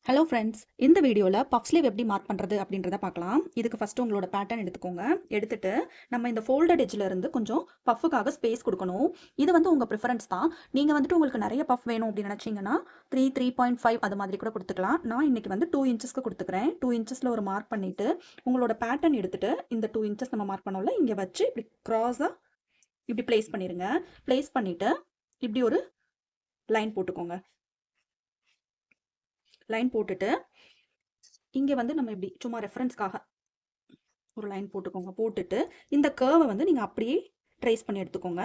Hello friends, இந்த வீடியோவில் puff sleeve எப்படி மார்க் பண்ணுறது அப்படின்றத பார்க்கலாம். இதுக்கு ஃபஸ்ட்டு உங்களோட பேட்டர்ன் எடுத்துக்கோங்க. எடுத்துட்டு நம்ம இந்த ஃபோல்டட் எட்ஜில் இருந்து கொஞ்சம் பஃபுக்காக ஸ்பேஸ் கொடுக்கணும். இது வந்து உங்கள் ப்ரிஃபரன்ஸ் தான். நீங்கள் வந்துட்டு உங்களுக்கு நிறைய பஃப் வேணும் அப்படின்னு நினச்சிங்கன்னா 3.5 அது மாதிரி கூட கொடுத்துக்கலாம். நான் இன்றைக்கி வந்து 2 இன்ச்சஸ்க்கு கொடுத்துக்கிறேன். 2 இன்ச்சஸில் ஒரு மார்க் பண்ணிவிட்டு உங்களோட பேட்டர்ன் எடுத்துகிட்டு இந்த 2 இன்ச்சஸ் நம்ம மார்க் பண்ணோம்ல, இங்கே வச்சு இப்படி க்ராஸாக இப்படி ப்ளேஸ் பண்ணிடுங்க. ப்ளேஸ் பண்ணிவிட்டு இப்படி ஒரு லைன் போட்டுக்கோங்க. லைன் போட்டுட்டு இங்கே வந்து நம்ம இப்படி சும்மா ரெஃபரன்ஸ்க்காக ஒரு லைன் போட்டுக்கோங்க. போட்டுட்டு இந்த கர்வை வந்து நீங்கள் அப்படியே ட்ரேஸ் பண்ணி எடுத்துக்கோங்க.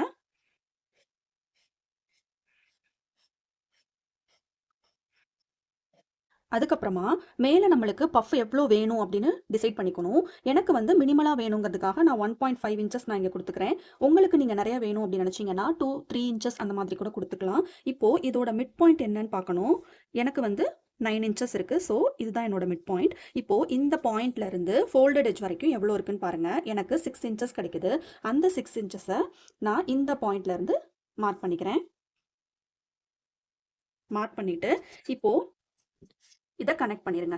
அதுக்கப்புறமா மேலே நம்மளுக்கு பஃப் எவ்வளோ வேணும் அப்படின்னு டிசைட் பண்ணிக்கணும். எனக்கு வந்து மினிமலாக வேணுங்கிறதுக்காக நான் 1.5 இன்ச்சஸ் நான் இங்கே கொடுத்துக்கிறேன். உங்களுக்கு நீங்கள் நிறைய வேணும் அப்படின்னு நினச்சிங்கன்னா 2-3 இன்ச்சஸ் அந்த மாதிரி கூட கொடுத்துக்கலாம். இப்போது இதோட மிட் பாயிண்ட் என்னன்னு பார்க்கணும். எனக்கு வந்து 9 இன்ச்சஸ் இருக்குது. ஸோ இதுதான் என்னோட மிட் பாயிண்ட். இப்போது இந்த பாயிண்ட்லேருந்து ஃபோல்டட் எட்ஜ் வரைக்கும் எவ்வளோ இருக்குன்னு பாருங்கள். எனக்கு 6 இன்ச்சஸ் கிடைக்குது. அந்த 6 இன்ச்சஸை நான் இந்த பாயிண்ட்லேருந்து மார்க் பண்ணிக்கிறேன். மார்க் பண்ணிவிட்டு இப்போது இதை கனெக்ட் பண்ணிடுங்க.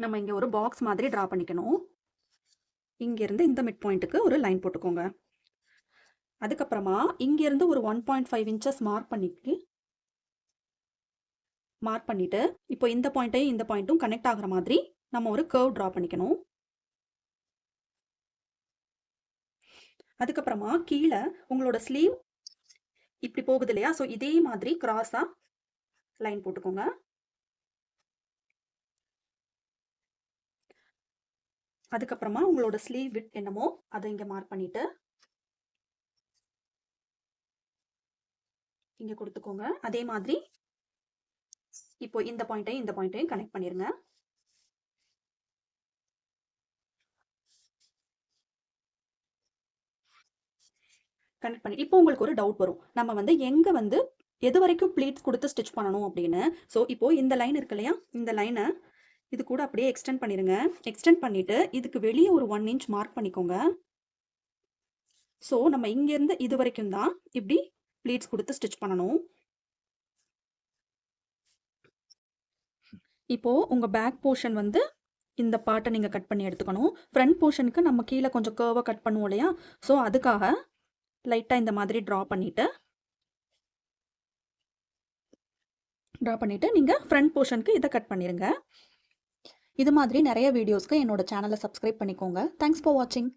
நம்ம இங்கே ஒரு பாக்ஸ் மாதிரி ட்ரா பண்ணிக்கணும். இங்கேருந்து இந்த மிட் பாயிண்ட்டுக்கு ஒரு லைன் போட்டுக்கோங்க. அதுக்கப்புறமா இங்கேருந்து ஒரு 1.5 இன்ச்சஸ் மார்க் பண்ணிட்டு இப்போ இந்த பாயிண்ட்டையும் இந்த பாயிண்ட்டும் கனெக்ட் ஆகிற மாதிரி நம்ம ஒரு கர்வ் ட்ரா பண்ணிக்கணும். அதுக்கப்புறமா கீழே உங்களோட ஸ்லீவ் இப்படி போகுது இல்லையா, ஸோ இதே மாதிரி கிராஸாக லைன் போட்டுக்கோங்க. அதுக்கப்புறமா உங்களோட ஸ்லீவ் விட் என்னமோ அதை இங்கே மார்க் பண்ணிட்டு இங்கே கொடுத்துக்கோங்க. அதே மாதிரி இப்போ இந்த பாயிண்ட்டையும் கனெக்ட் பண்ணிருங்க. கனெக்ட் பண்ணி இப்போ உங்களுக்கு ஒரு டவுட் வரும், நம்ம வந்து எங்கே வந்து எது வரைக்கும் ப்ளீட்ஸ் கொடுத்து ஸ்டிச் பண்ணணும் அப்படின்னு. ஸோ இப்போ இந்த லைன் இருக்கு இல்லையா, இந்த லைனை இது கூட அப்படியே எக்ஸ்டெண்ட் பண்ணிடுங்க. எக்ஸ்டெண்ட் பண்ணிவிட்டு இதுக்கு வெளியே ஒரு 1 இன்ச் மார்க் பண்ணிக்கோங்க. ஸோ நம்ம இங்கேருந்து இது வரைக்கும் தான் இப்படி ப்ளீட்ஸ் கொடுத்து ஸ்டிச் பண்ணணும். இப்போது உங்கள் பேக் போர்ஷன் வந்து இந்த பார்ட்டை நீங்கள் கட் பண்ணி எடுத்துக்கணும். ஃப்ரண்ட் போர்ஷனுக்கு நம்ம கீழே கொஞ்சம் கர்வாக கட் பண்ணுவோம் இல்லையா, ஸோ அதுக்காக லைட்டாக இந்த மாதிரி ட்ரா பண்ணிவிட்டு நீங்கள் ஃப்ரண்ட் போர்ஷனுக்கு இதை கட் பண்ணிடுங்க. இது மாதிரி நிறைய வீடியோஸ்க்கு என்னோட சேனலை சப்ஸ்கிரைப் பண்ணிக்கோங்க. தேங்க்ஸ் ஃபார் வாட்சிங்.